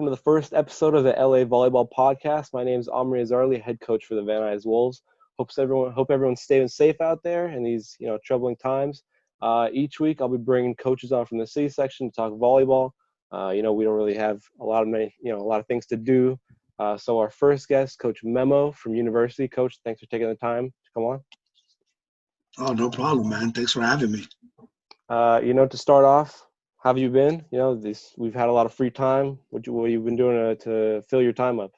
welcome to the first episode of the LA Volleyball Podcast. My name is Amri Azarli, head coach for the Van Nuys Wolves. Hope everyone's staying safe out there in these troubling times. Each week I'll be bringing coaches on from the city section to talk volleyball. We don't really have a lot of things to do. So our first guest, Coach Memo from University. Coach, thanks for taking the time to come on. Oh, no problem, man. Thanks for having me. To start off, how have you been? We've had a lot of free time. What you've been doing to fill your time up?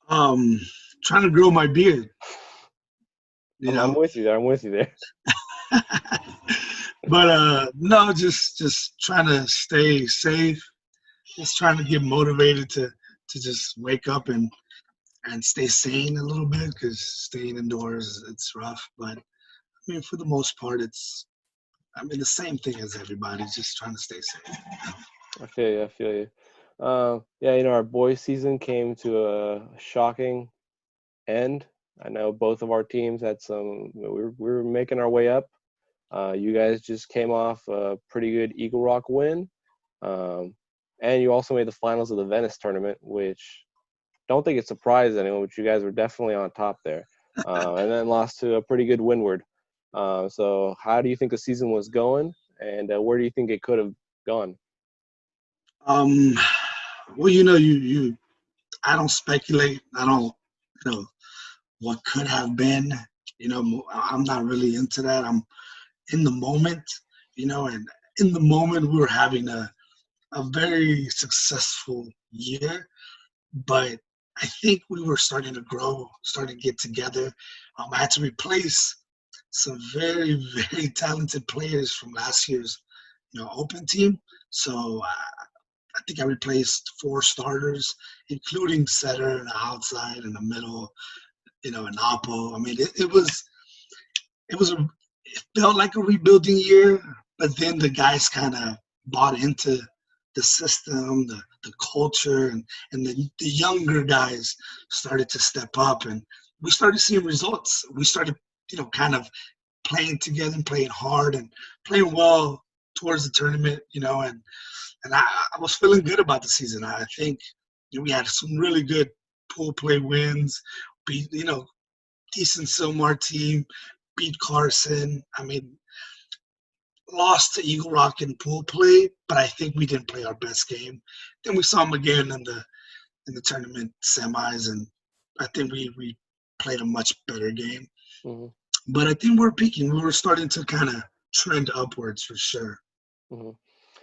Trying to grow my beard. I'm with you there. But no, just trying to stay safe. Just trying to get motivated to just wake up and stay sane a little bit, because staying indoors, it's rough. But I mean, for the most part, the same thing as everybody, just trying to stay safe. I feel you. Our boys' season came to a shocking end. I know both of our teams had we were making our way up. You guys just came off a pretty good Eagle Rock win. And you also made the finals of the Venice tournament, which don't think it surprised anyone, but you guys were definitely on top there. And then lost to a pretty good Windward. So how do you think the season was going, and where do you think it could have gone? Well, I don't speculate. I don't, what could have been. I'm not really into that. I'm in the moment, and in the moment we were having a very successful year, but I think we were starting to grow, starting to get together. I had to replace some very, very talented players from last year's, open team. So I think I replaced 4 starters, including setter and outside in the middle, and Oppo. I mean, it felt like a rebuilding year, but then the guys kind of bought into the system, the culture, and the younger guys started to step up, and we started seeing results. We started, kind of playing together and playing hard and playing well towards the tournament, and I was feeling good about the season. I think we had some really good pool play wins, beat, decent Silmar team, beat Carson. I mean, lost to Eagle Rock in pool play, but I think we didn't play our best game. Then we saw them again in the tournament semis, and I think we played a much better game. Mm-hmm. But I think we're peaking. We were starting to kind of trend upwards for sure. Mm-hmm.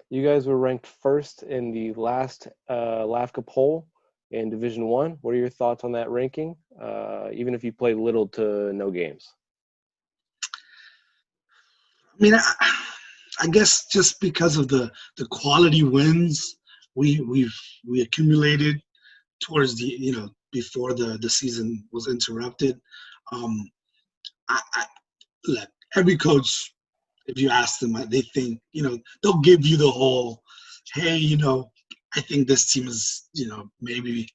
You guys were ranked first in the last LAFCA poll in Division I. What are your thoughts on that ranking, even if you played little to no games? I mean, I guess just because of the quality wins we accumulated towards the before the season was interrupted. Look, every coach, if you ask them, they think they'll give you the whole, hey, I think this team is maybe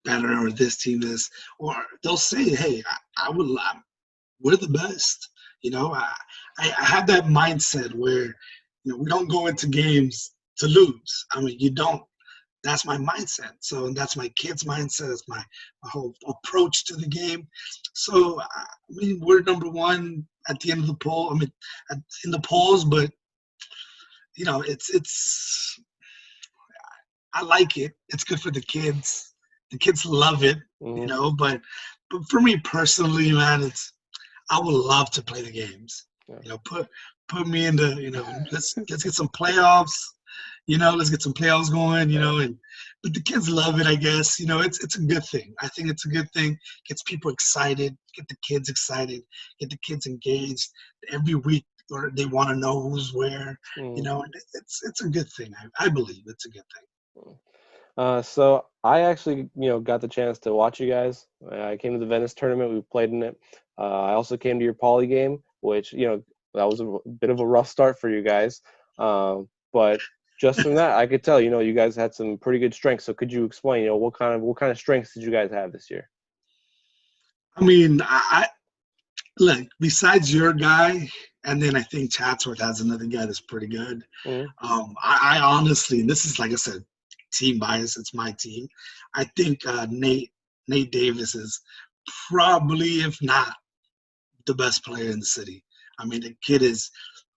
better, or this team is, or they'll say, hey, we're the best. I have that mindset where we don't go into games to lose. I mean, you don't. That's my mindset. So, and that's my kids' mindset. That's my whole approach to the game. So, I mean, we're number one at the end of the poll. I mean, in the polls, but it's. I like it. It's good for the kids. The kids love it. Mm-hmm. But for me personally, man, I would love to play the games. Yeah. Put me into, let's get some playoffs. Let's get some playoffs going, but the kids love it, I guess. It's a good thing. I think it's a good thing. Gets people excited, get the kids excited, get the kids engaged every week, or they want to know who's where. It's a good thing. I believe it's a good thing. So I actually, got the chance to watch you guys. I came to the Venice tournament. We played in it. I also came to your poly game, which, that was a bit of a rough start for you guys. But just from that, I could tell, you guys had some pretty good strengths. So could you explain, what kind of strengths did you guys have this year? I mean, I look, besides your guy, and then I think Chatsworth has another guy that's pretty good. Mm-hmm. I honestly, and this is, like I said, team bias. It's my team. I think Nate Davis is probably, if not, the best player in the city. I mean, the kid is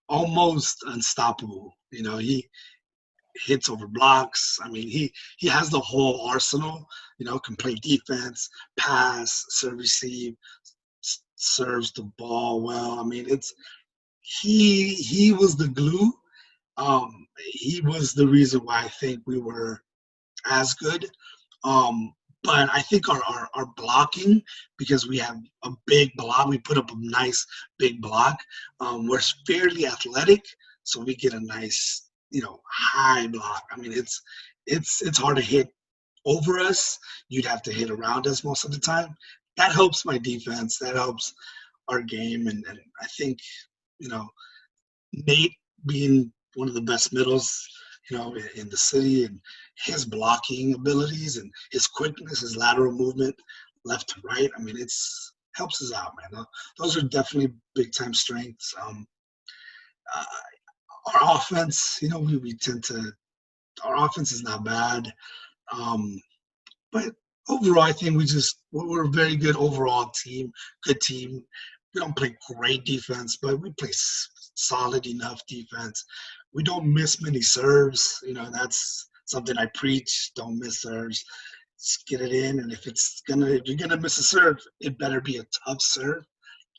almost unstoppable. You know, he hits over blocks. I mean, he has the whole arsenal. You know, can play defense, pass, serve, receive, serves the ball well. I mean, he was the glue. He was the reason why I think we were as good. Um, but I think our blocking, because we have a big block, we put up a nice big block. We're fairly athletic, so we get a nice, high block. I mean, it's hard to hit over us. You'd have to hit around us most of the time. That helps my defense. That helps our game, and I think, you know, Nate being one of the best middles, in the city, and his blocking abilities and his quickness, his lateral movement, left to right. I mean, it's helps us out, man. Those are definitely big time strengths. Uh, our offense, we tend to. Our offense is not bad, but overall, I think we're a very good overall team. Good team. We don't play great defense, but we play solid enough defense. We don't miss many serves. That's something I preach. Don't miss serves. Just get it in, and if you're gonna miss a serve, it better be a tough serve.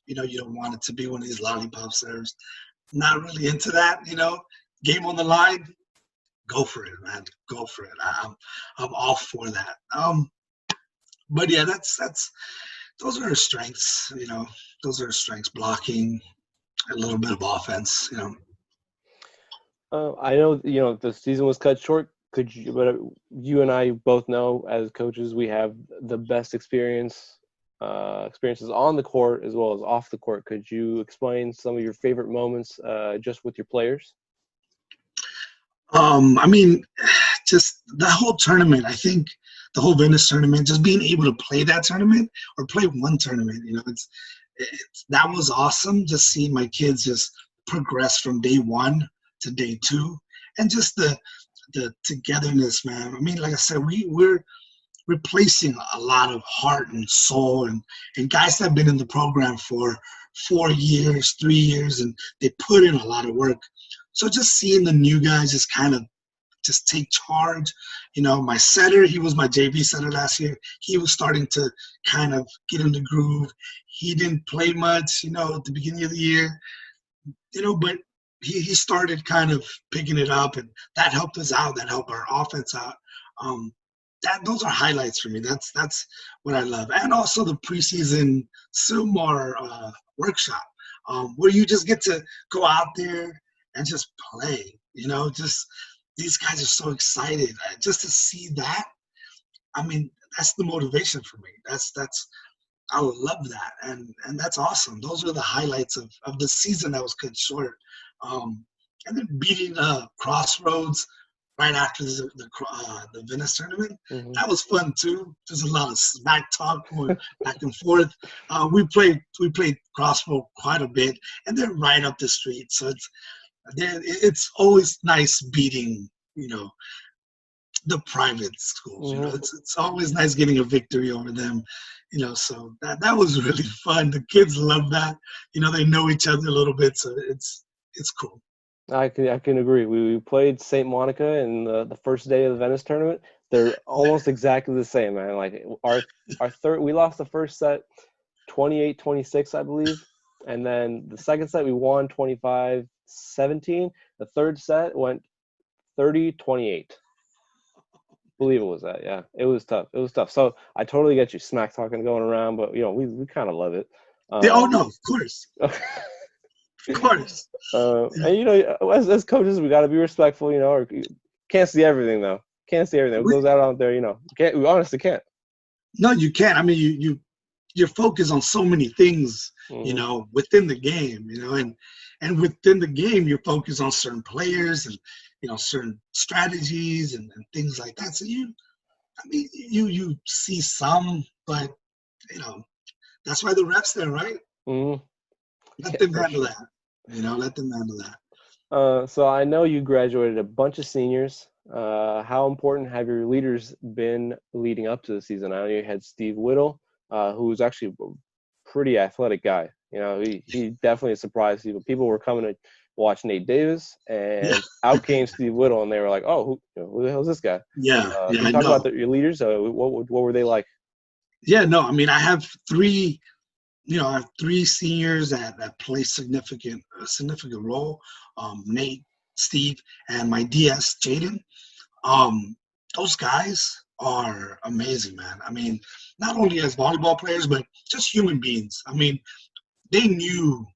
You don't want it to be one of these lollipop serves. Not really into that. Game on the line. Go for it, man. Go for it. I'm all for that. But yeah, that's those are our strengths. Those are our strengths. Blocking, a little bit of offense. I know the season was cut short. But you and I both know as coaches we have the best experiences on the court as well as off the court. Could you explain some of your favorite moments just with your players? I mean, just the whole tournament. I think the whole Venice tournament, just being able to play that tournament or play one tournament, that was awesome. Just seeing my kids just progress from day one to day two, and just the togetherness, man. I mean, like I said, we're replacing a lot of heart and soul, and guys that have been in the program for 4 years, 3 years, and they put in a lot of work. So just seeing the new guys just kind of just take charge. My setter, he was my JV setter last year. He was starting to kind of get in the groove. He didn't play much, at the beginning of the year, but he started kind of picking it up, and that helped us out. That helped our offense out. Those are highlights for me. That's what I love. And also the preseason Silmar workshop, where you just get to go out there and just play. Just these guys are so excited. Just to see that, I mean, that's the motivation for me. That's I love that, and that's awesome. Those were the highlights of the season that was cut short. And then beating Crossroads right after the Venice tournament, that was fun too. There's a lot of smack talk going back and forth. We played Crossroads quite a bit, and they're right up the street, so it's always nice beating the private schools. It's always nice getting a victory over them. So that was really fun. The kids love that. They know each other a little bit, so it's cool. I can agree. We played St. Monica in the first day of the Venice tournament. They're almost exactly the same, man. Like our third, we lost the first set 28-26, I believe, and then the second set we won 25-17. The third set went 30-28. Believe it was that. Yeah, it was tough. So I totally get you, smack talking going around, but we kind of love it. No, of course. Of course. And as coaches, we got to be respectful. Or can't see everything though. Can't see everything. It goes out there. We honestly can't. No, you can't. I mean, you're focused on so many things. Within the game. And within the game, you're focused on certain players and certain strategies and things like that. So you see some, but that's why the refs there, right? Let them handle that. Let them handle that. So I know you graduated a bunch of seniors. how important have your leaders been leading up to the season? I know you had Steve Whittle, who was actually a pretty athletic guy. You know, he definitely surprised people. People were coming to watch Nate Davis, Yeah, and out came Steve Whittle, and they were like, "Oh, who the hell is this guy?" yeah, yeah. Can you I talk about know. your leaders? What were they like? Yeah, no. I mean, I have three. I have three seniors that play a significant role. Nate, Steve, and my DS, Jaden. Um, those guys are amazing, man. I mean, not only as volleyball players, but just human beings. I mean, they knew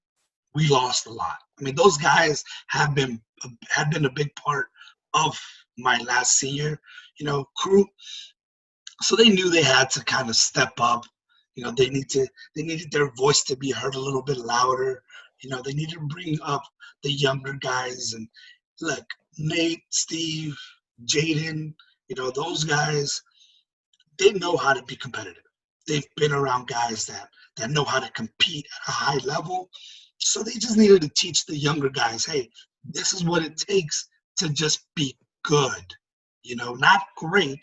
we lost a lot. I mean, those guys have been a big part of my last senior, crew. So they knew they had to kind of step up. They needed their voice to be heard a little bit louder. They needed to bring up the younger guys and look, Nate, Steve, Jaden, those guys, they know how to be competitive. They've been around guys that know how to compete at a high level. So they just needed to teach the younger guys, hey, this is what it takes to just be good. Not great,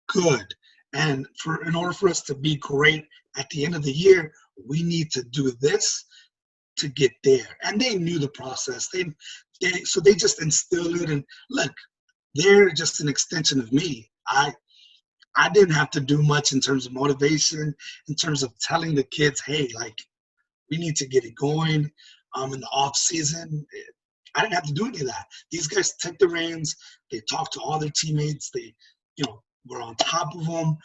good. And in order for us to be great at the end of the year, we need to do this to get there. And they knew the process. So they just instilled it. And look, they're just an extension of me. I didn't have to do much in terms of motivation, in terms of telling the kids, hey, like, we need to get it going in the off season. I didn't have to do any of that. These guys took the reins. They talked to all their teammates. They, were on top of them.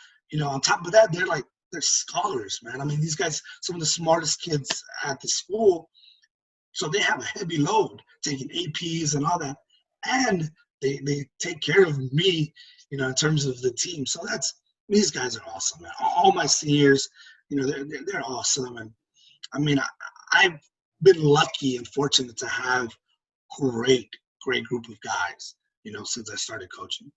On top of that, they're scholars, man. I mean, these guys, some of the smartest kids at the school, so they have a heavy load taking APs and all that, and they take care of me, in terms of the team. So these guys are awesome, man. All my seniors, they're awesome, and I mean, I've been lucky and fortunate to have great group of guys, since I started coaching.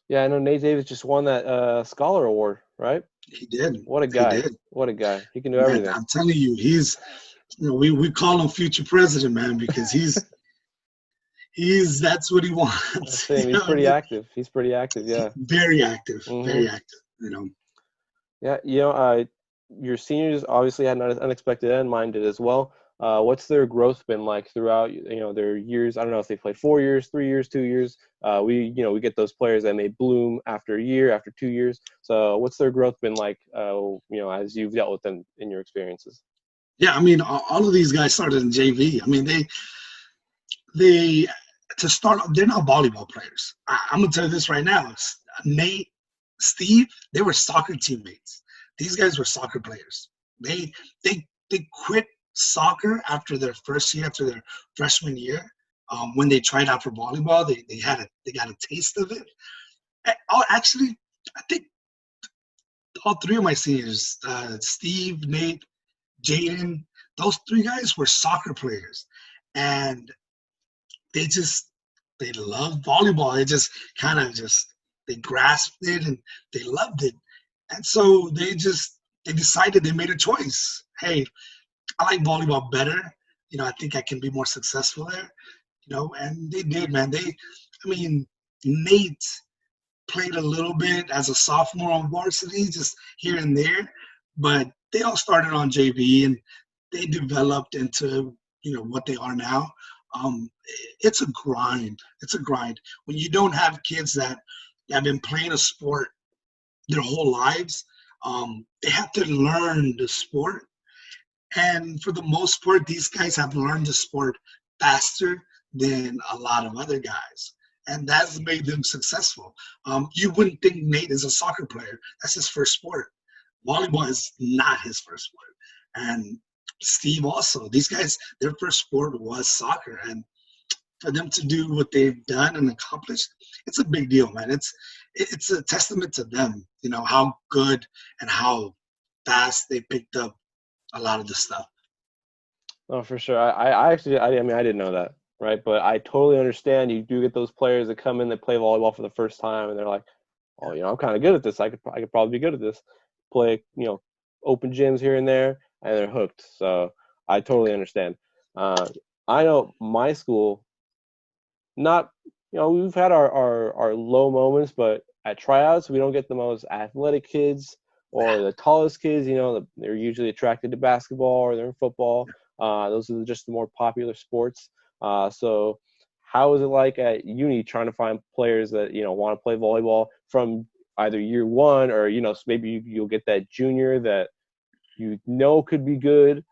Yeah, I know Nate Davis just won that scholar award, right? He did. What a He guy! did. What a guy! He can do Man, everything. I'm telling you, he's we call him future president, man, because he's that's what he wants. Same. He's pretty active. He's pretty active. Yeah. Very active, Hmm. very active. Yeah. Your seniors obviously had an unexpected end. Mine did as well. What's their growth been like throughout, their years? I don't know if they played 4 years, 3 years, 2 years. We get those players that may bloom after a year, after 2 years. So what's their growth been like, as you've dealt with them in your experiences? Yeah, I mean, all of these guys started in JV. I mean, they to start off, they're not volleyball players. I'm gonna tell you this right now. Nate, Steve, they were soccer teammates. These guys were soccer players. They quit soccer after their first year, after their freshman year. When they tried out for volleyball, they got a taste of it. Actually, I think all three of my seniors, Steve, Nate, Jaden, those three guys were soccer players, and they just they loved volleyball. They just kind of just they grasped it and they loved it, and so they decided, they made a choice. Hey, I like volleyball better. I think I can be more successful there. And they did, man. I mean, Nate played a little bit as a sophomore on varsity, just here and there, but they all started on JV and they developed into what they are now. Um, it's a grind. It's a grind when you don't have kids that have been playing a sport their whole lives. They have to learn the sport, and for the most part, these guys have learned the sport faster than a lot of other guys. And that's made them successful. You wouldn't think Nate is a soccer player. That's his first sport. Volleyball is not his first sport. And Steve also. These guys, their first sport was soccer. And for them to do what they've done and accomplished, it's a big deal, man. It's a testament to them, how good and how fast they picked up a lot of the stuff. Oh, for sure. I mean, I didn't know that, right? But I totally understand. You do get those players that come in that play volleyball for the first time, and they're like, "Oh, I'm kind of good at this. I could probably be good at this." Play, open gyms here and there, and they're hooked. So I totally understand. I know my school, not we've had our low moments, but at tryouts, we don't get the most athletic kids or the tallest kids. They're usually attracted to basketball or they're in football. Those are just the more popular sports. So how is it like at uni trying to find players that, want to play volleyball from either year one or, maybe you'll get that junior that could be good,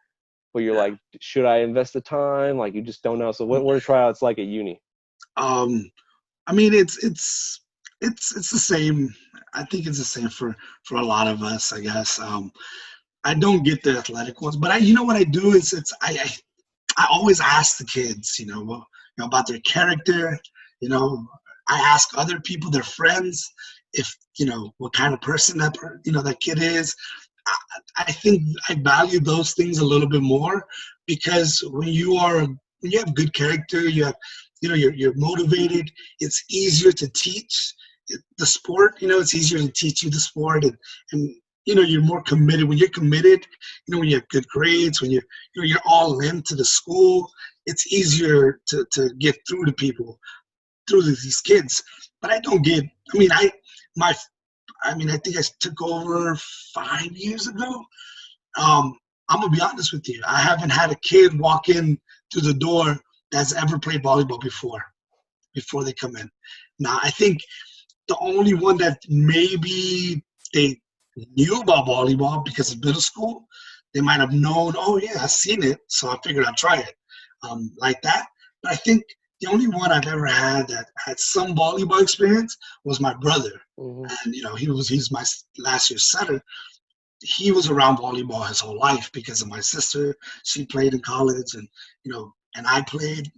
but you're like, should I invest the time? Like, you just don't know. So what are tryouts like at uni? I mean, it's the same. I think it's the same for a lot of us, I guess. I don't get the athletic ones, but you know what I do is I always ask the kids, about their character. I ask other people, their friends, if what kind of person that kid is. I think I value those things a little bit more because when you have good character, you're motivated. It's easier to teach the sport. It's easier to teach you the sport, and you're more committed. When you're committed, when you have good grades, when you're all into the school, it's easier to get through to people, through these kids. But I don't get. I think I took over 5 years ago. I'm gonna be honest with you. I haven't had a kid walk in through the door that's ever played volleyball before they come in. Now, I think the only one that maybe they knew about volleyball because of middle school, they might have known, oh yeah, I've seen it, so I figured I'd try it, like that. But I think the only one I've ever had that had some volleyball experience was my brother. Mm-hmm. And he's my last year's setter. He was around volleyball his whole life because of my sister. She played in college, and and I played,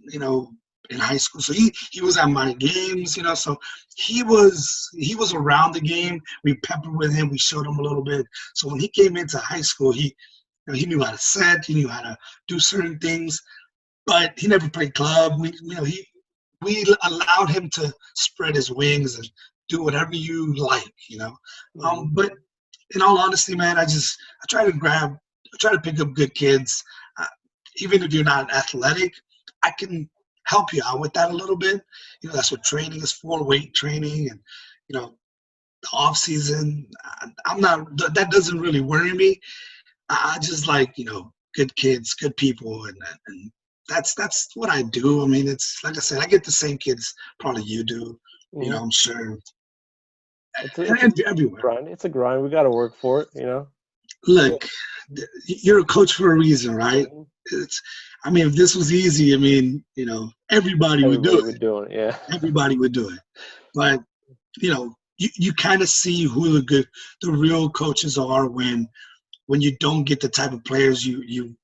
in high school. So he was at my games, so he was around the game. We peppered with him. We showed him a little bit. So when he came into high school, he knew how to set. He knew how to do certain things, but he never played club. We allowed him to spread his wings and do whatever you like, But in all honesty, man, I try to pick up good kids. Even if you're not athletic, I can help you out with that a little bit. That's what training is for, weight training, and the off season. That doesn't really worry me. I just like, good kids, good people, and that's what I do. I mean, it's like I said, I get the same kids probably you do. Mm-hmm. I'm sure. It's Everywhere. Grind. It's a grind. We got to work for it, Look, you're a coach for a reason, right? Mm-hmm. If this was easy, everybody would do it. Yeah. Everybody would do it. But, you kind of see who the real coaches are when you don't get the type of players you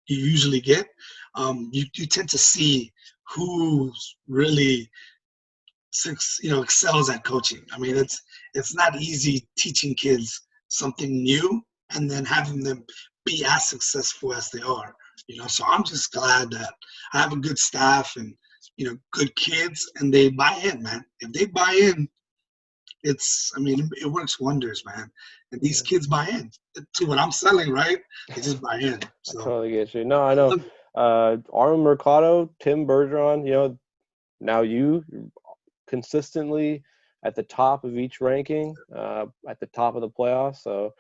usually get. You tend to see who's really excels at coaching. It's not easy teaching kids something new and then having them be as successful as they are. So I'm just glad that I have a good staff and good kids, and they buy in, man. If they buy in, it works wonders, man. And these kids buy in to what I'm selling, right? They just buy in. So. I totally get you. No, I know. Armin Mercado, Tim Bergeron, now you're consistently at the top of each ranking, at the top of the playoffs. So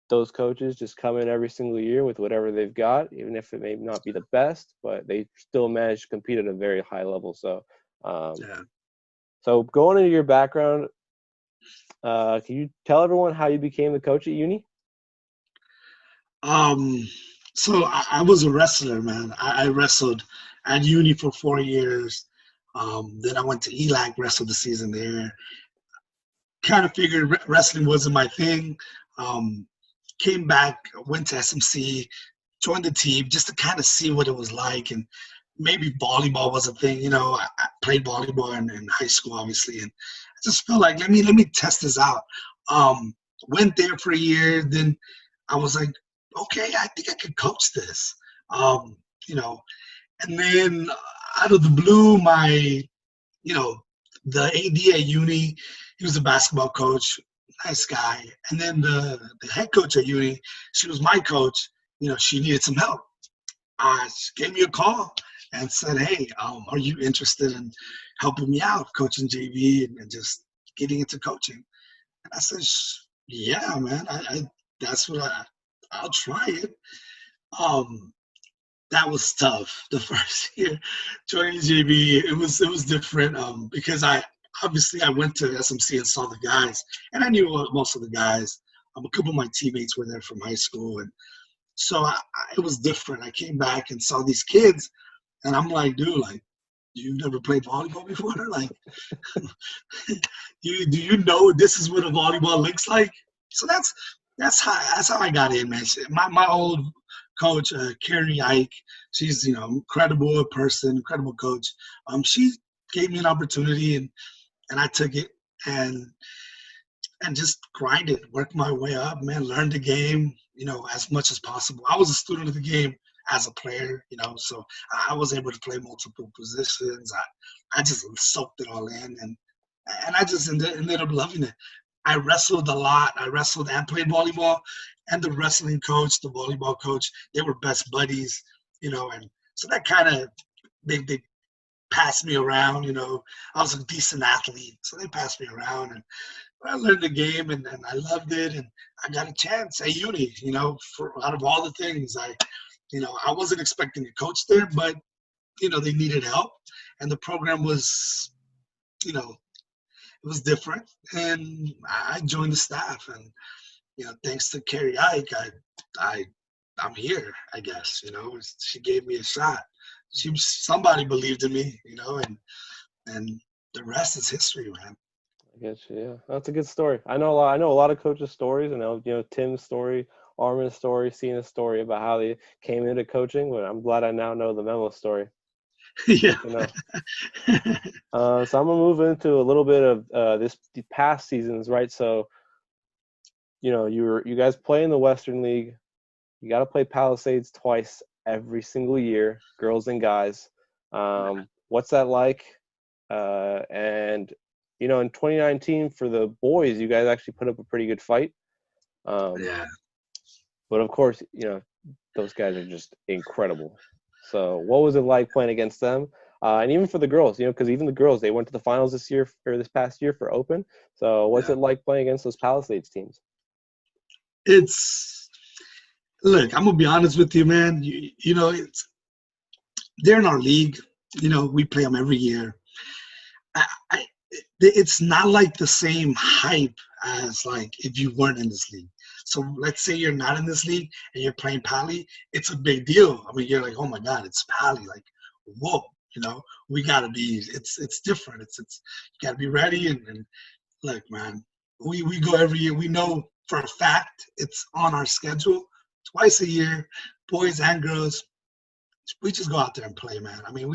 those coaches just come in every single year with whatever they've got, even if it may not be the best, but they still manage to compete at a very high level. So, So going into your background, can you tell everyone how you became the coach at uni? So I was a wrestler, man. I wrestled at uni for 4 years. Then I went to ELAC, wrestled the season there. Kind of figured wrestling wasn't my thing. Came back, went to SMC, joined the team just to kind of see what it was like, and maybe volleyball was a thing. I played volleyball in high school, obviously, and I just felt like let me test this out. Went there for a year, then I was like, okay, I think I could coach this. And then out of the blue, the AD at uni, he was a basketball coach, nice guy. And then the head coach at uni, she was my coach. She needed some help. She gave me a call, and said, "Hey, are you interested in helping me out, coaching JV and just getting into coaching?" And I said, "Yeah, man. That's what I'll try it." Um, that was tough. The first year joining JV, it was different because I went to SMC and saw the guys, and I knew most of the guys. A couple of my teammates were there from high school, and so it was different. I came back and saw these kids, and I'm like, dude, like, you never played volleyball before? Like, do you know this is what a volleyball looks like? So that's how I got in, man. My old coach, Carrie Ike, she's incredible person, incredible coach. She gave me an opportunity, and I took it and just grinded, worked my way up, man. Learned the game, as much as possible. I was a student of the game as a player, so I was able to play multiple positions. I just soaked it all in, and I just ended up loving it. I wrestled a lot. I wrestled and played volleyball, and the wrestling coach, the volleyball coach, they were best buddies, and so that kind of they passed me around. I was a decent athlete, so they passed me around, and I learned the game, and I loved it, and I got a chance at uni. For out of all the things, I wasn't expecting to coach there, but they needed help, and the program was, it was different, and I joined the staff, and thanks to Carrie Ike, I'm here. I guess she gave me a shot. Somebody believed in me, and the rest is history, man. I get you. Yeah, that's a good story. I know a lot of coaches' stories. I know Tim's story, Armin's story, Cena's story about how they came into coaching. But I'm glad I now know the Memo story. Yeah. So I'm gonna move into a little bit of the past seasons, right? So, you guys play in the Western League. You got to play Palisades twice every single year, girls and guys. What's that like? And in 2019 for the boys, you guys actually put up a pretty good fight. Yeah. But of course, those guys are just incredible. So what was it like playing against them? And even for the girls, because even the girls, they went to the finals this past year for Open. So what's it like playing against those Palisades teams? Look, I'm gonna be honest with you, man. They're in our league. We play them every year. It's not like the same hype as like if you weren't in this league. So let's say you're not in this league and you're playing Pali, it's a big deal. I mean, you're like, oh my God, it's Pali. Like, whoa, we gotta be. It's different. It's you gotta be ready. And look, man, we go every year. We know for a fact it's on our schedule twice a year, boys and girls. We just go out there and play, man. I mean,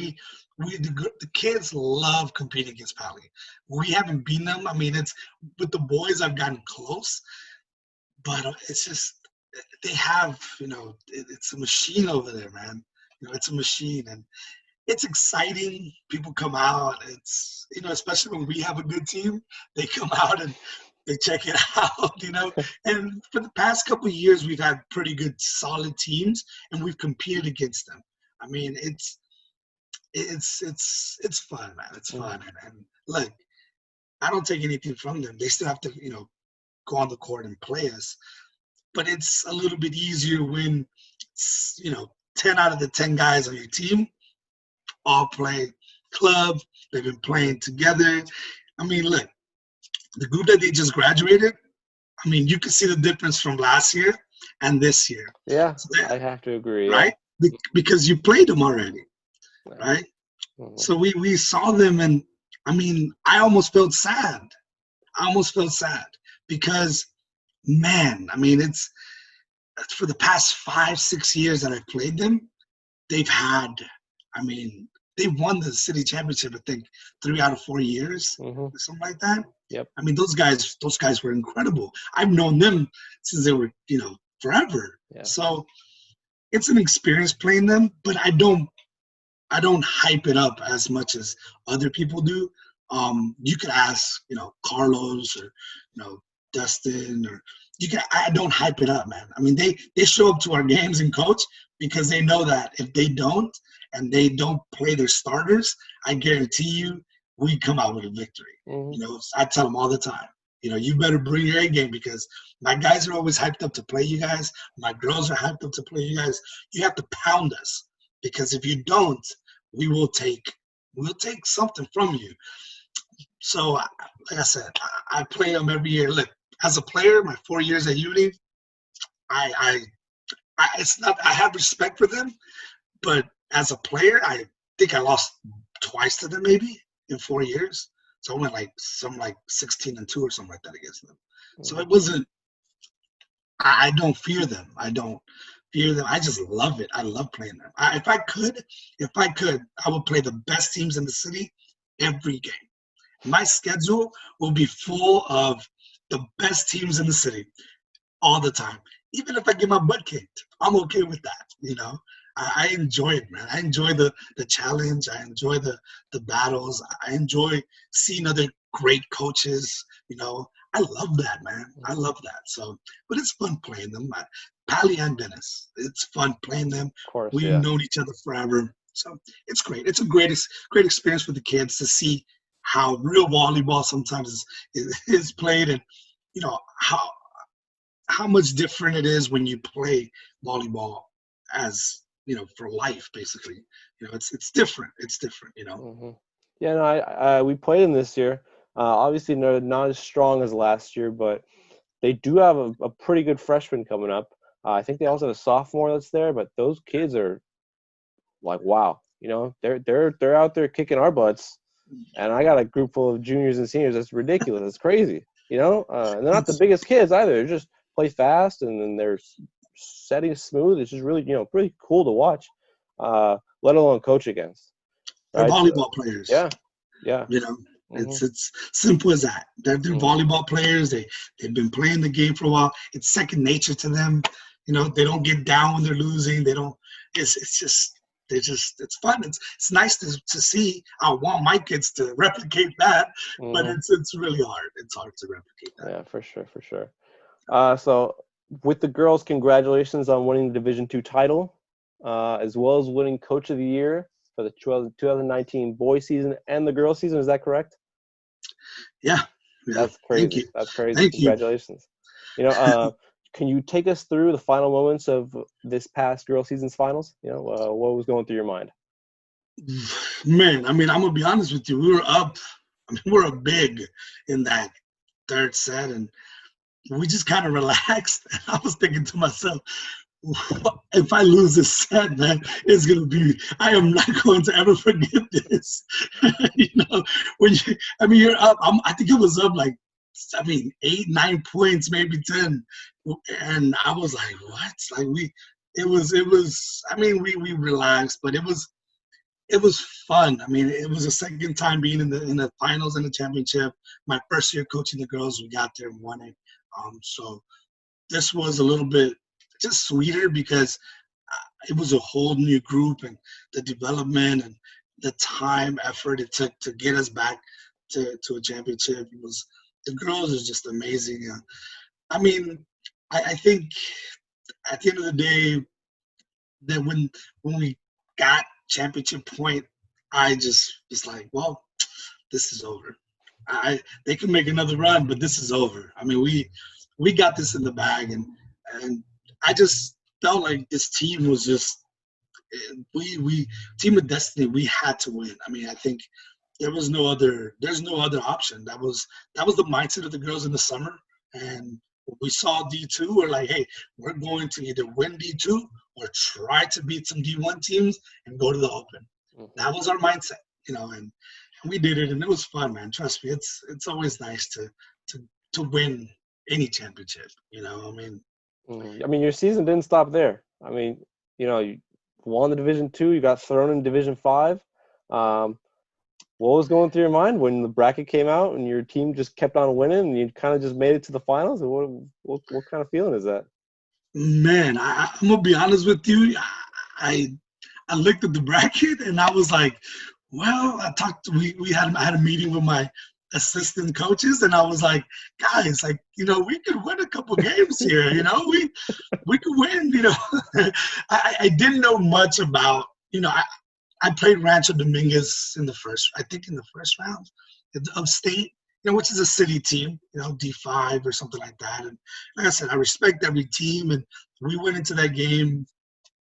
the kids love competing against Pali. We haven't beaten them. I mean, it's with the boys I've gotten close, but it's just they have, it's a machine over there, man. It's a machine, and it's exciting. People come out. It's especially when we have a good team, they come out and they check it out. And for the past couple of years, we've had pretty good, solid teams, and we've competed against them. I mean, it's fun, man. It's fun, and look, I don't take anything from them. They still have to, go on the court and play us, but it's a little bit easier when, 10 out of the 10 guys on your team all play club. They've been playing together. I mean, look, the group that they just graduated. I mean, you can see the difference from last year and this year. Yeah, I have to agree. Right? Yeah. Because you played them already, right? Mm-hmm. So we saw them, and I mean, I almost felt sad. Because, man, I mean, it's for the past 5-6 years that I've played them, they've won the city championship, I think, 3 out of 4 years, something like that. Yep. I mean, those guys were incredible. I've known them since they were, forever. Yeah. So it's an experience playing them, but I don't hype it up as much as other people do. You could ask, Carlos or, Dustin, or I don't hype it up, man. I mean, they show up to our games and coach because they know that if they don't and they don't play their starters, I guarantee you we come out with a victory. Mm-hmm. You know, I tell them all the time, you know, you better bring your A game because my guys are always hyped up to play you guys. My girls are hyped up to play you guys. You have to pound us because if you don't, we'll take something from you. So, like I said, I play them every year. Look, as a player, my 4 years at uni, it's not. I have respect for them, but as a player, I think I lost twice to them maybe in 4 years. So I went like 16-2 or something like that against them. So it wasn't. I don't fear them. I don't fear them. I just love it. I love playing them. If I could, I would play the best teams in the city every game. My schedule will be full of the best teams in the city all the time. Even if I get my butt kicked, I'm okay with that. You know, I enjoy it, man. I enjoy the challenge. I enjoy the battles. I enjoy seeing other great coaches. You know, I love that, man. I love that. So, but it's fun playing them. Pally and Dennis, it's fun playing them. Of course, We've known each other forever. So it's great. It's a great experience for the kids to see how real volleyball sometimes is played, and you know how much different it is when you play volleyball as you know for life. Basically, you know it's different. It's different. You know. Mm-hmm. Yeah, no, we played them this year. Obviously, they're not as strong as last year, but they do have a pretty good freshman coming up. I think they also have a sophomore that's there, but those kids are like, wow, you know, they're out there kicking our butts. And I got a group full of juniors and seniors. That's ridiculous. It's crazy, you know. And they're not the biggest kids either. They just play fast, and then they're setting smooth. It's just really, you know, pretty cool to watch. Let alone coach against. They're Right? volleyball players. Yeah. You know, it's simple as that. They're volleyball players. They've been playing the game for a while. It's second nature to them. You know, they don't get down when they're losing. They don't. It's fun. It's nice to see. I want my kids to replicate that, but it's really hard. It's hard to replicate that. Yeah, for sure. So with the girls, congratulations on winning the Division II title, as well as winning Coach of the Year for the 2019 boys season and the girls season. Is that correct? Yeah. That's crazy. Thank you. That's crazy. Thank Congratulations. You know, can you take us through the final moments of this past girls season's finals? You know, what was going through your mind? Man, I mean, I'm gonna be honest with you. We were up. I mean, we were up big in that third set, and we just kind of relaxed. I was thinking to myself, if I lose this set, man, it's gonna be. I am not going to ever forget this. You know, you're up. I think it was up like 8, 9 points, maybe 10, and I was like, what? Like it was. I mean, we relaxed, but it was fun. I mean, it was the second time being in the finals and the championship. My first year coaching the girls, we got there and won it. So this was a little bit just sweeter because it was a whole new group, and the development and the time, effort it took to get us back to a championship. The girls are just amazing. I mean, I think at the end of the day, that when we got championship point, I just was like, well, this is over. They can make another run, but this is over. I mean, we got this in the bag, and I just felt like this team was just we team of destiny. We had to win. I mean, I think there's no other option. That was the mindset of the girls in the summer, and when we saw D2, we're like, hey, we're going to either win D2 or try to beat some D1 teams and go to the Open. That was our mindset, you know, and we did it, and it was fun, man. Trust me, it's always nice to win any championship, you know. I mean, your season didn't stop there. I mean, you know, you won the Division II, you got thrown in Division 5. What was going through your mind when the bracket came out and your team just kept on winning and you kind of just made it to the finals? What kind of feeling is that? Man, I'm gonna be honest with you. I looked at the bracket and I was like, well, I had a meeting with my assistant coaches, and I was like, guys, like, we could win a couple games here. We could win. I didn't know much about. I played Rancho Dominguez in the first round of state, which is a city team, D5 or something like that. And like I said, I respect every team, and we went into that game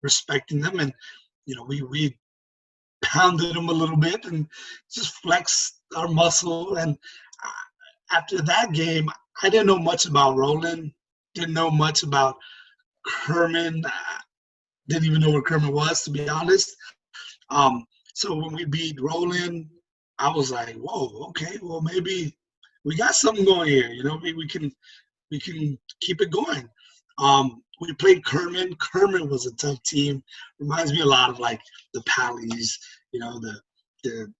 respecting them, and we pounded them a little bit and just flexed our muscle. And after that game, I didn't know much about Roland, didn't know much about Kerman, didn't even know where Kerman was, to be honest. So when we beat Roland, I was like, whoa, okay, well, maybe we got something going here. Maybe we can keep it going. We played Kerman. Kerman was a tough team. Reminds me a lot of like the Pallies, the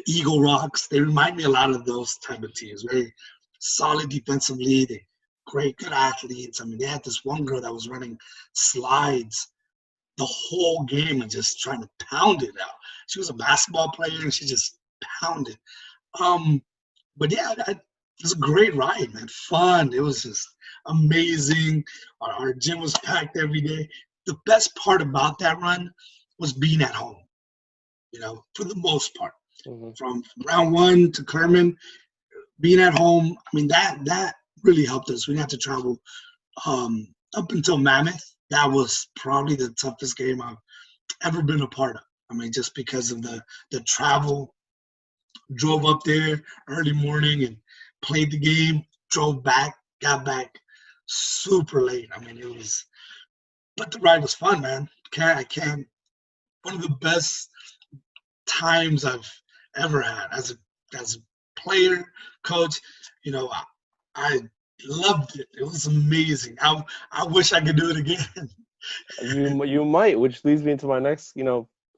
Eagle Rocks. They remind me a lot of those type of teams. Very solid defensively. They great, good athletes. I mean, they had this one girl that was running slides the whole game and just trying to pound it out. She was a basketball player and she just pounded. But yeah, it was a great ride, man. Fun. It was just amazing. Our gym was packed every day. The best part about that run was being at home, for the most part. Mm-hmm. From round one to Kerman, being at home, I mean, that really helped us. We didn't have to travel up until Mammoth. That was probably the toughest game I've ever been a part of. I mean, just because of the travel. Drove up there early morning and played the game, drove back, got back super late. I mean, but the ride was fun, man. I can't, one of the best times I've ever had as a player, coach. I loved it. It was amazing. I wish I could do it again. You might, which leads me into my next,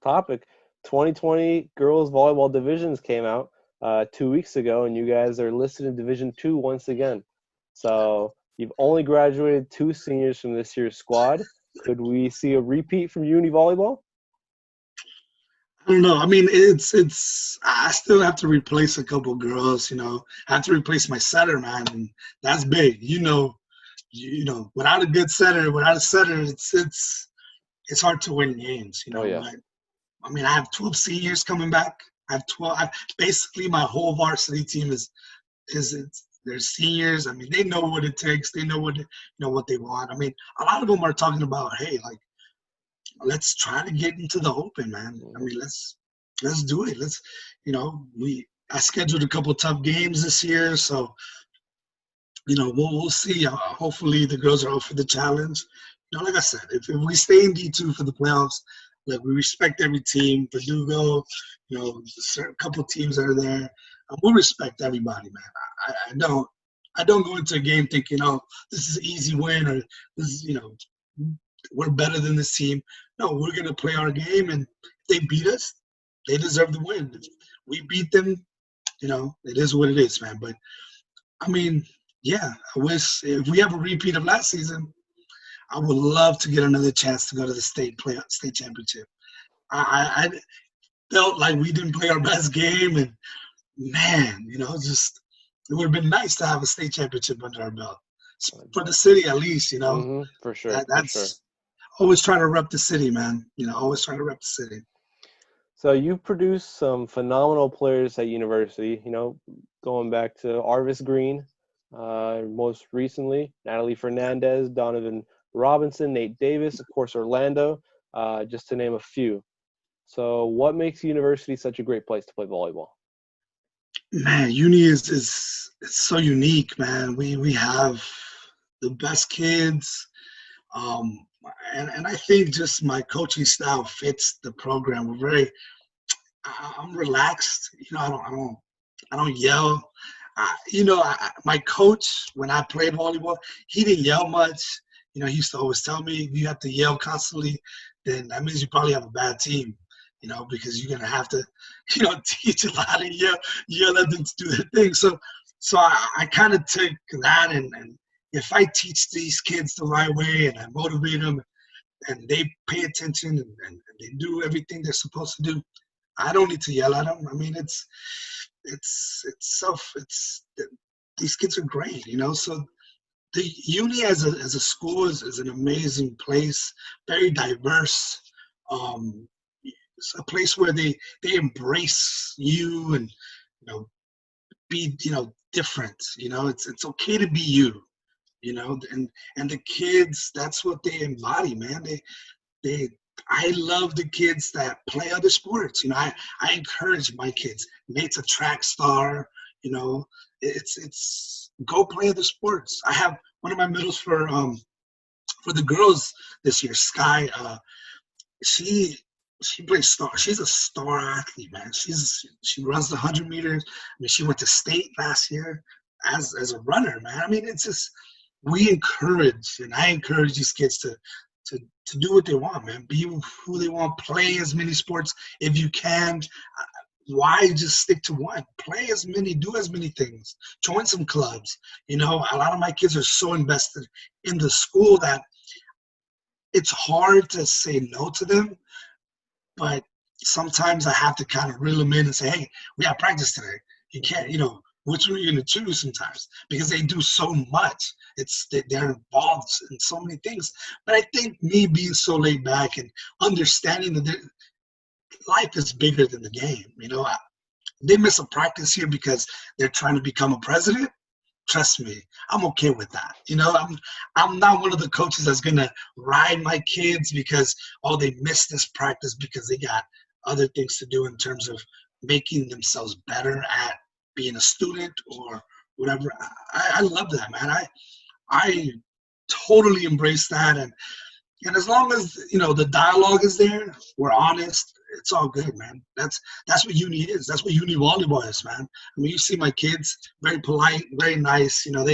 topic. 2020 girls volleyball divisions came out 2 weeks ago, and you guys are listed in Division 2 once again. So you've only graduated 2 seniors from this year's squad. Could we see a repeat from Uni Volleyball? I don't know. I mean, I still have to replace a couple girls, I have to replace my setter, man, and that's big. Without a good setter, it's hard to win games, Oh, yeah. I mean, I have 12 seniors coming back. I have 12. Basically, my whole varsity team they're seniors. I mean, they know what it takes. They know what they want. I mean, a lot of them are talking about, hey, like, let's try to get into the Open, man. I mean, let's do it. I scheduled a couple tough games this year, so we'll see. Hopefully, the girls are up for the challenge. Like I said, if we stay in D2 for the playoffs. Like, we respect every team. Verdugo, a couple of teams that are there. We'll respect everybody, man. I don't go into a game thinking, this is an easy win, or this is, we're better than this team. No, we're gonna play our game, and if they beat us, they deserve the win. If we beat them, it is what it is, man. But I mean, yeah, I wish if we have a repeat of last season, I would love to get another chance to go to the state championship. I felt like we didn't play our best game, and man, just it would have been nice to have a state championship under our belt for the city, at least. Mm-hmm, for sure. That's always trying to rep the city, man. Always trying to rep the city. So you've produced some phenomenal players at university. Going back to Arvis Green, most recently Natalie Fernandez, Donovan Robinson, Nate Davis, of course, Orlando, just to name a few. So what makes university such a great place to play volleyball? Man, uni is so unique, man. We have the best kids, and I think just my coaching style fits the program. I'm relaxed. I don't yell. My coach, when I played volleyball, he didn't yell much. He used to always tell me, if you have to yell constantly, then that means you probably have a bad team, because you're going to have to, teach a lot and yell at them to do their thing. So I kind of took that, and if I teach these kids the right way and I motivate them and they pay attention and they do everything they're supposed to do, I don't need to yell at them. I mean, these kids are great, you know. So the uni as a school is an amazing place, very diverse. It's a place where they embrace you and, you know, be, you know, different. You know, it's okay to be you. You know, and the kids, that's what they embody, man. They I love the kids that play other sports. You know, I encourage my kids. Nate's a track star. You know, it's go play other sports. I have one of my middles for the girls this year, Sky. She plays star. She's a star athlete, man. She runs the 100 meters. I mean, she went to state last year as a runner, man. I mean, it's just we encourage, and I encourage these kids to do what they want, man. Be who they want. Play as many sports if you can. Why just stick to one? Play as many, do as many things. Join some clubs. You know, a lot of my kids are so invested in the school that it's hard to say no to them. But sometimes I have to kind of reel them in and say, hey, we have practice today. You can't, you know, which one are you going to choose sometimes? Because they do so much. They're involved in so many things. But I think me being so laid back and understanding that life is bigger than the game. You know, they miss a practice here because they're trying to become a president. Trust me, I'm okay with that. You know, I'm not one of the coaches that's gonna ride my kids because they missed this practice because they got other things to do in terms of making themselves better at being a student or whatever. I love that, man. I totally embrace that, and as long as, you know, the dialogue is there, we're honest, it's all good, man. That's what uni is. That's what uni volleyball is, man. I mean, you see my kids, very polite, very nice. You know,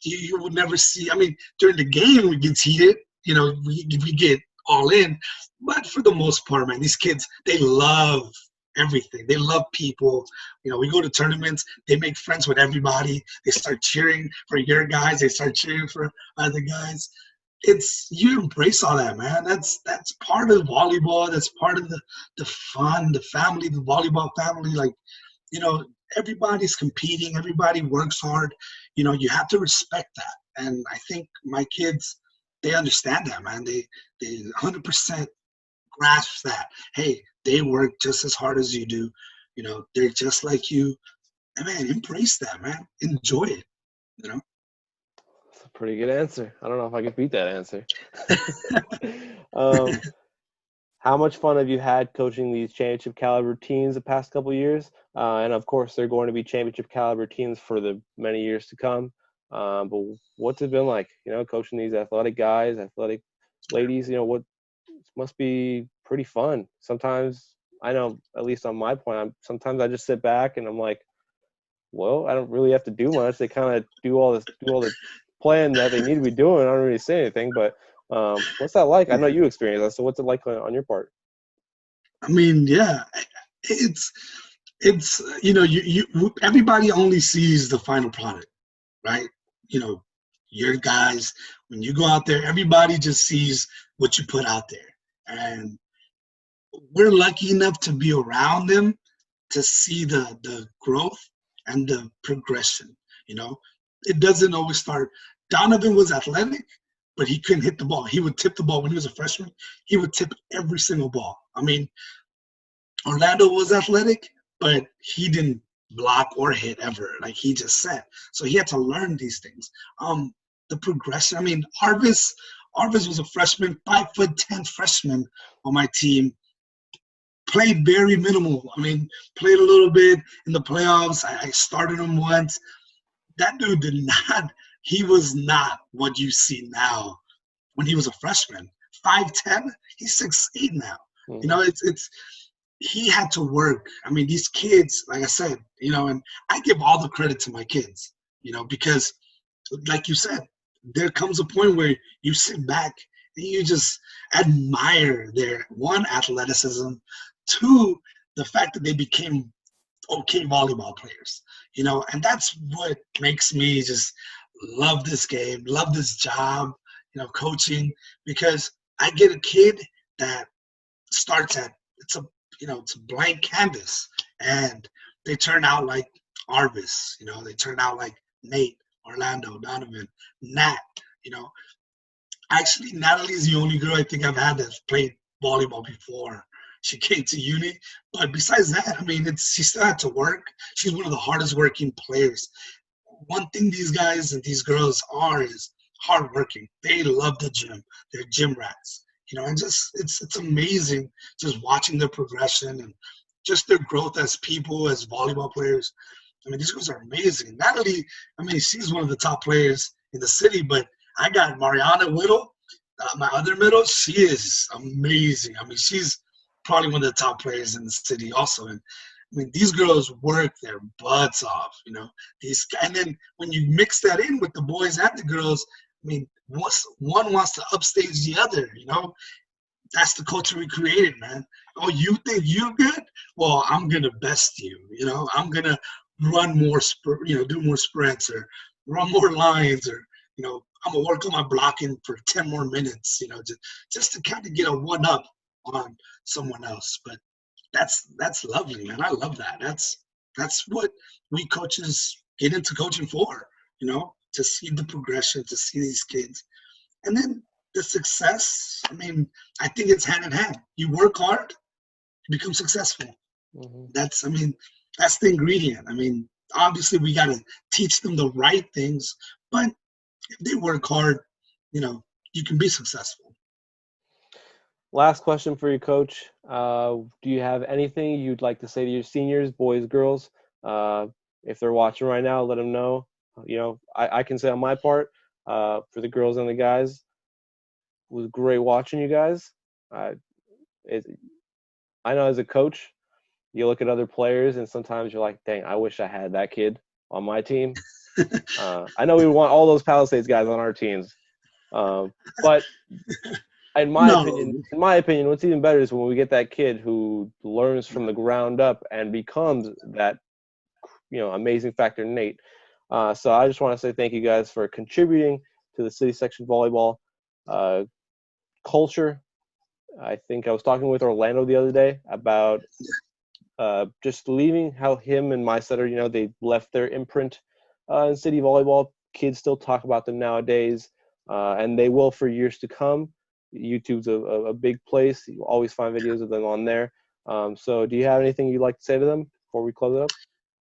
you would never see. I mean, during the game it gets heated. You know, we get all in, but for the most part, man, these kids, they love everything. They love people. You know, we go to tournaments, they make friends with everybody. They start cheering for your guys. They start cheering for other guys. You embrace all that, man. That's part of volleyball. That's part of the fun, the family, the volleyball family. Like, you know, everybody's competing. Everybody works hard. You know, you have to respect that. And I think my kids, they understand that, man. They 100% grasp that. Hey, they work just as hard as you do. You know, they're just like you. And man, embrace that, man. Enjoy it. You know. That's a pretty good answer. I don't know if I could beat that answer. How much fun have you had coaching these championship caliber teams the past couple of years? And of course, they're going to be championship caliber teams for the many years to come. But what's it been like, you know, coaching these athletic guys, athletic ladies? You know, what must be pretty fun. Sometimes I know, at least on my point, sometimes I just sit back and I'm like, well, I don't really have to do much. They kind of do all the plan that they need to be doing. I don't really say anything, but what's that like? I know you experienced that, so what's it like on your part? I mean, yeah, it's you know, you everybody only sees the final product, right? You know, your guys, when you go out there, everybody just sees what you put out there, and we're lucky enough to be around them to see the growth and the progression. You know, it doesn't always start. Donovan was athletic, but he couldn't hit the ball. He would tip the ball when he was a freshman. He would tip every single ball. I mean, Orlando was athletic, but he didn't block or hit ever. Like, he just set. So he had to learn these things. The progression. I mean, Arvis was a freshman, 5'10" freshman on my team. Played very minimal. I mean, played a little bit in the playoffs. I started him once. That dude he was not what you see now when he was a freshman. 5'10", he's 6'8" now. Mm-hmm. You know, he had to work. I mean, these kids, like I said, you know, and I give all the credit to my kids, you know, because like you said, there comes a point where you sit back and you just admire their, one, athleticism, two, the fact that they became okay volleyball players, you know, and that's what makes me just love this game, love this job, you know, coaching, because I get a kid that starts at, it's a blank canvas, and they turn out like Arvis. They turn out like Nate, Orlando, Donovan, Nat. You know, Actually, Natalie is the only girl I think I've had that's played volleyball before she came to uni. But besides that, I mean, she still had to work. She's one of the hardest working players. One thing these guys and these girls are is hardworking. They love the gym. They're gym rats. And just it's amazing just watching their progression and just their growth as people, as volleyball players. I mean, these girls are amazing. Natalie, I mean, she's one of the top players in the city, but I got Mariana Whittle, my other middle. She is amazing. I mean, she's probably one of the top players in the city also. And I mean, these girls work their butts off, and then when you mix that in with the boys and the girls, I mean, one wants to upstage the other, That's the culture we created, man. Oh, you think you're good? Well, I'm going to best you, I'm going to run more, do more sprints or run more lines or, I'm going to work on my blocking for 10 more minutes, just to kind of get a one-up on someone else. But that's lovely, man. I love that. That's what we coaches get into coaching for, to see the progression, to see these kids. And then the success, I mean, I think it's hand in hand. You work hard, you become successful. Mm-hmm. That's the ingredient. I mean, obviously we got to teach them the right things, but if they work hard, you can be successful. Last question for you, Coach. Do you have anything you'd like to say to your seniors, boys, girls? If they're watching right now, let them know. I can say on my part, for the girls and the guys, it was great watching you guys. I know as a coach, you look at other players and sometimes you're like, dang, I wish I had that kid on my team. I know we want all those Palisades guys on our teams. But in my opinion, what's even better is when we get that kid who learns from the ground up and becomes that, amazing factor Nate. So I just want to say thank you guys for contributing to the city section volleyball culture. I think I was talking with Orlando the other day about just leaving, how him and my setter, they left their imprint in city volleyball. Kids still talk about them nowadays, and they will for years to come. YouTube's a big place. You always find videos of them on there. So do you have anything you'd like to say to them before we close it up?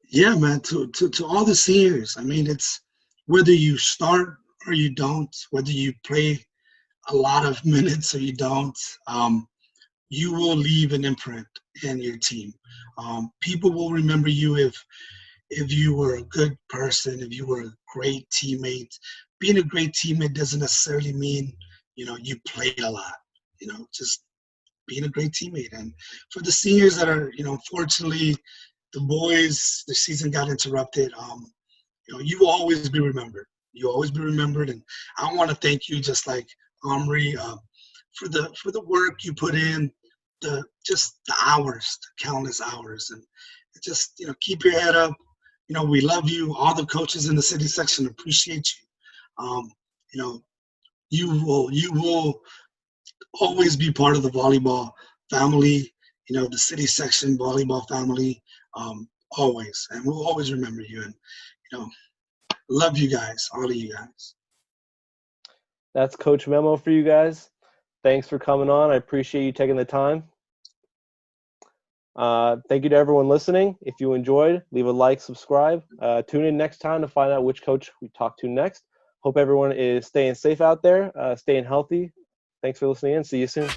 Yeah, man, to all the seniors. I mean, it's whether you start or you don't, whether you play a lot of minutes or you don't, you will leave an imprint in your team. People will remember you if you were a good person, if you were a great teammate. Being a great teammate doesn't necessarily mean, you play a lot, just being a great teammate. And for the seniors that are, unfortunately, the boys, the season got interrupted, you will always be remembered. You'll always be remembered. And I want to thank you, just like Omri, for the work you put in, the hours, the countless hours, and just keep your head up. We love you. All the coaches in the city section appreciate you. You will always be part of the volleyball family. The city section volleyball family. Always, and we'll always remember you. And love you guys, all of you guys. That's Coach Memo for you guys. Thanks for coming on. I appreciate you taking the time. Thank you to everyone listening. If you enjoyed, leave a like, subscribe. Tune in next time to find out which coach we talk to next. Hope everyone is staying safe out there, staying healthy. Thanks for listening in. See you soon.